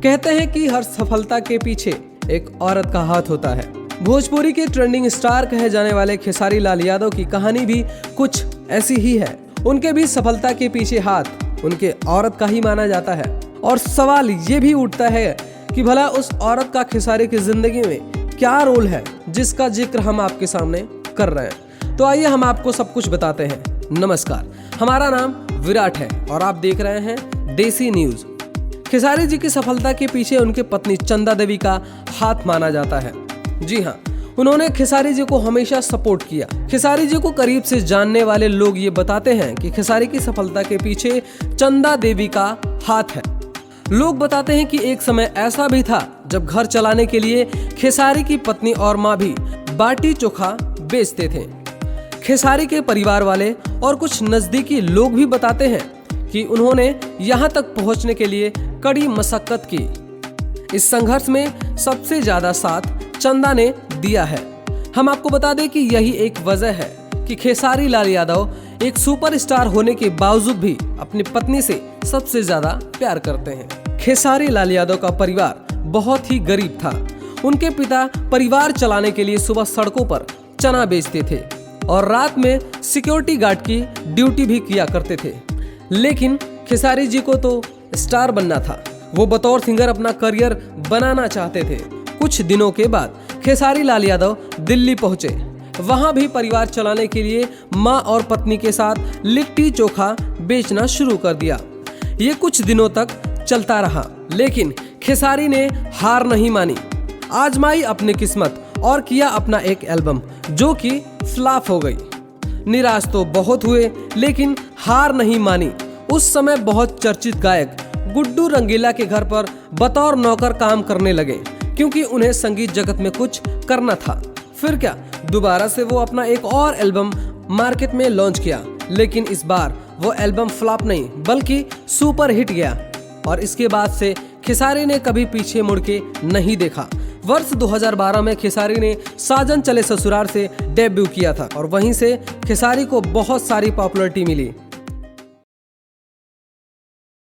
कहते हैं कि हर सफलता के पीछे एक औरत का हाथ होता है। भोजपुरी के ट्रेंडिंग स्टार कहे जाने वाले खेसारी लाल यादव की कहानी भी कुछ ऐसी ही है। उनके भी सफलता के पीछे हाथ उनके औरत का ही माना जाता है। और सवाल ये भी उठता है कि भला उस औरत का खेसारी की जिंदगी में क्या रोल है, जिसका जिक्र हम आपके सामने कर रहे हैं। तो आइए हम आपको सब कुछ बताते हैं। नमस्कार, हमारा नाम विराट है और आप देख रहे हैं देसी न्यूज। खेसारी जी की सफलता के पीछे उनकी पत्नी चंदा देवी का हाथ माना जाता है। जी हाँ, उन्होंने खेसारी जी को हमेशा सपोर्ट किया। खेसारी जी को करीब से जानने वाले लोग ये बताते हैं कि खेसारी की सफलता के पीछे चंदा देवी का हाथ है। लोग बताते हैं कि एक समय ऐसा भी था जब घर चलाने के लिए खेसारी की पत्नी और माँ भी बाटी चोखा बेचते थे। खेसारी के परिवार वाले और कुछ नजदीकी लोग भी बताते हैं कि उन्होंने यहाँ तक पहुँचने के लिए कड़ी मशक्कत की। इस संघर्ष में सबसे ज्यादा साथ चंदा ने दिया है। हम आपको बता दें कि यही एक वजह है कि खेसारी लाल यादव एक सुपरस्टार होने के बावजूद भी अपनी पत्नी से सबसे ज्यादा प्यार करते हैं। खेसारी लाल यादव का परिवार बहुत ही गरीब था। उनके पिता परिवार चलाने के लिए सुबह सड़कों पर चना बेचते थे और रात में सिक्योरिटी गार्ड की ड्यूटी भी किया करते थे। लेकिन खेसारी जी को तो स्टार बनना था। वो बतौर सिंगर अपना करियर बनाना चाहते थे। कुछ दिनों के बाद खेसारी लाल यादव दिल्ली पहुंचे। वहां भी परिवार चलाने के लिए मां और पत्नी के साथ लिट्टी चोखा बेचना शुरू कर दिया। ये कुछ दिनों तक चलता रहा, लेकिन खेसारी ने हार नहीं मानी। आजमाई अपनी किस्मत और किया अपना एक एल्बम, जो कि फ्लॉप हो गई। निराश तो बहुत हुए, लेकिन हार नहीं मानी। उस समय बहुत चर्चित गायक गुड्डू रंगीला के घर पर बतौर नौकर काम करने लगे, क्योंकि उन्हें संगीत जगत में कुछ करना था। फिर क्या, दोबारा से वो अपना एक और एल्बम मार्केट में लॉन्च किया, लेकिन इस बार वो एल्बम फ्लॉप नहीं बल्कि सुपर हिट गया। और इसके बाद से खेसारी ने कभी पीछे मुड़ के नहीं देखा। वर्ष 2012 में खेसारी ने साजन चले ससुराल से डेब्यू किया था और वहीं से खेसारी को बहुत सारी पॉपुलैरिटी मिली।